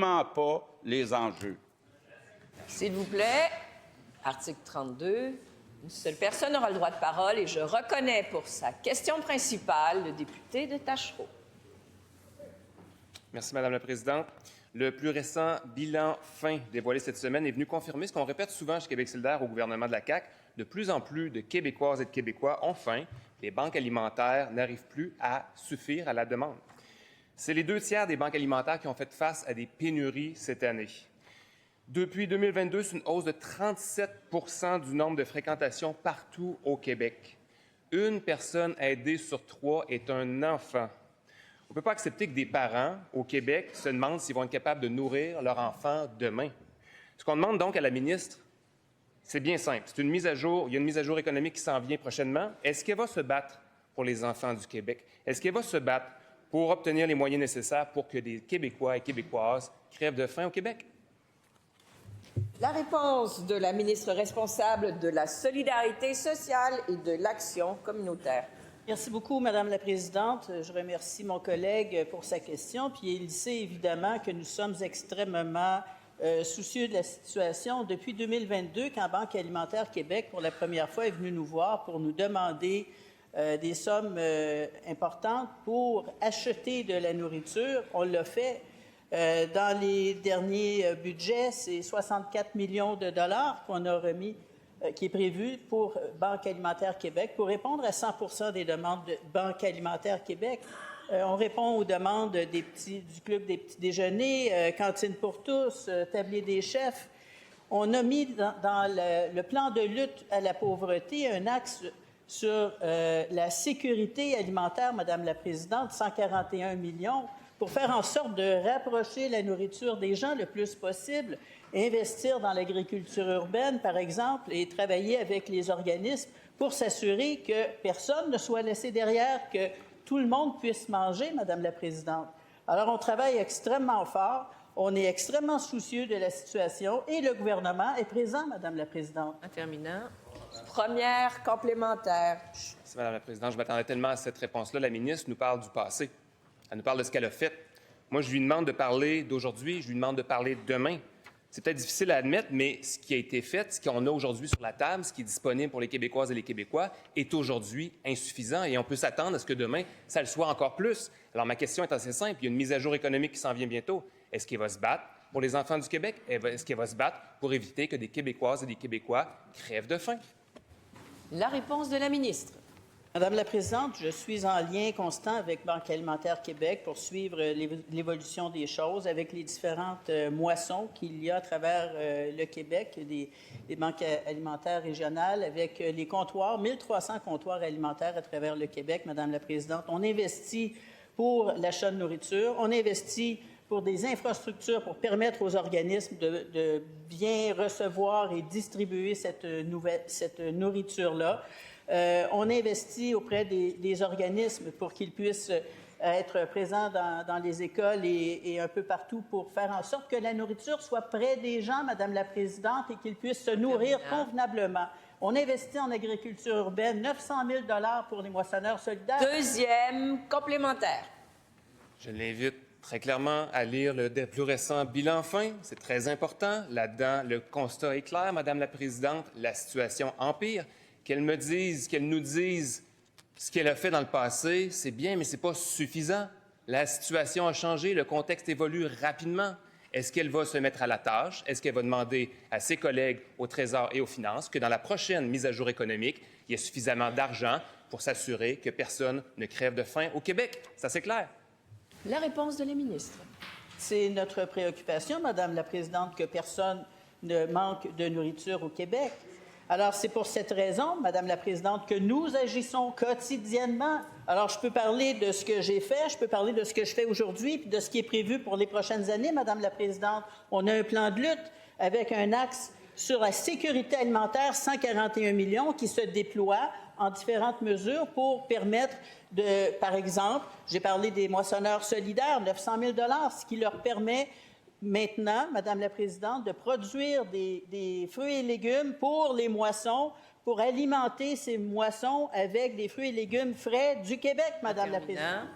pas les enjeux. S'il vous plaît, article 32, une seule personne aura le droit de parole et je reconnais pour sa question principale le député de Tachereau. Merci, Madame la Présidente. Le plus récent bilan fin dévoilé cette semaine est venu confirmer ce qu'on répète souvent chez Québec solidaire au gouvernement de la CAQ. De plus en plus de Québécoises et de Québécois ont faim. Les banques alimentaires n'arrivent plus à suffire à la demande. C'est les 2 tiers des banques alimentaires qui ont fait face à des pénuries cette année. Depuis 2022, c'est une hausse de 37 % du nombre de fréquentations partout au Québec. Une personne aidée sur 3 est un enfant. On ne peut pas accepter que des parents au Québec se demandent s'ils vont être capables de nourrir leur enfant demain. Ce qu'on demande donc à la ministre, c'est bien simple. C'est une mise à jour. Il y a une mise à jour économique qui s'en vient prochainement. Est-ce qu'elle va se battre pour les enfants du Québec? Est-ce qu'elle va se battre pour obtenir les moyens nécessaires pour que des Québécois et Québécoises crèvent de faim au Québec? La réponse de la ministre responsable de la solidarité sociale et de l'action communautaire. Merci beaucoup, Madame la Présidente. Je remercie mon collègue pour sa question. Puis il sait évidemment que nous sommes extrêmement soucieux de la situation. Depuis 2022, quand Banque alimentaire Québec, pour la première fois, est venue nous voir pour nous demander des sommes importantes pour acheter de la nourriture, on l'a fait. Dans les derniers budgets, c'est 64 millions de dollars qu'on a remis, qui est prévu pour Banque alimentaire Québec, pour répondre à 100 % des demandes de Banque alimentaire Québec. On répond aux demandes du Club des petits déjeuners, Cantine pour tous, Tablier des chefs. On a mis dans le plan de lutte à la pauvreté un axe sur la sécurité alimentaire, Madame la Présidente, 141 millions, pour faire en sorte de rapprocher la nourriture des gens le plus possible, investir dans l'agriculture urbaine, par exemple, et travailler avec les organismes pour s'assurer que personne ne soit laissé derrière, que tout le monde puisse manger, Madame la Présidente. Alors, on travaille extrêmement fort, on est extrêmement soucieux de la situation et le gouvernement est présent, Madame la Présidente. En terminant, première complémentaire. Merci, Madame la Présidente. Je m'attendais tellement à cette réponse-là. La ministre nous parle du passé. Elle nous parle de ce qu'elle a fait. Moi, je lui demande de parler d'aujourd'hui, je lui demande de parler de demain. C'est peut-être difficile à admettre, mais ce qui a été fait, ce qu'on a aujourd'hui sur la table, ce qui est disponible pour les Québécoises et les Québécois, est aujourd'hui insuffisant et on peut s'attendre à ce que demain, ça le soit encore plus. Alors, ma question est assez simple. Il y a une mise à jour économique qui s'en vient bientôt. Est-ce qu'elle va se battre pour les enfants du Québec? Est-ce qu'elle va se battre pour éviter que des Québécoises et des Québécois crèvent de faim? La réponse de la ministre. Madame la Présidente, je suis en lien constant avec Banque alimentaire Québec pour suivre l'évolution des choses avec les différentes moissons qu'il y a à travers le Québec, des banques alimentaires régionales, avec les comptoirs, 1300 comptoirs alimentaires à travers le Québec, Madame la Présidente. On investit pour l'achat de nourriture, on investit pour des infrastructures pour permettre aux organismes de bien recevoir et distribuer cette nourriture-là. On investit auprès des organismes pour qu'ils puissent être présents dans les écoles et un peu partout pour faire en sorte que la nourriture soit près des gens, Madame la Présidente, et qu'ils puissent se nourrir convenablement. On investit en agriculture urbaine, 900 000 $ pour les moissonneurs solidaires. Deuxième complémentaire. Je l'invite très clairement à lire le plus récent bilan fin. C'est très important. Là-dedans, le constat est clair, Madame la Présidente. La situation empire. Qu'elle nous dise ce qu'elle a fait dans le passé, c'est bien, mais ce n'est pas suffisant. La situation a changé, le contexte évolue rapidement. Est-ce qu'elle va se mettre à la tâche? Est-ce qu'elle va demander à ses collègues au Trésor et aux Finances que dans la prochaine mise à jour économique, il y ait suffisamment d'argent pour s'assurer que personne ne crève de faim au Québec? Ça, c'est clair. La réponse de la ministre. C'est notre préoccupation, Madame la Présidente, que personne ne manque de nourriture au Québec. Alors, c'est pour cette raison, Madame la Présidente, que nous agissons quotidiennement. Alors, je peux parler de ce que j'ai fait, je peux parler de ce que je fais aujourd'hui, puis de ce qui est prévu pour les prochaines années, Madame la Présidente. On a un plan de lutte avec un axe sur la sécurité alimentaire, 141 millions, qui se déploie en différentes mesures pour permettre de, par exemple, j'ai parlé des moissonneurs solidaires, 900 000 $, ce qui leur permet maintenant, Madame la Présidente, de produire des fruits et légumes pour les moissons, pour alimenter ces moissons avec des fruits et légumes frais du Québec, Madame la Présidente.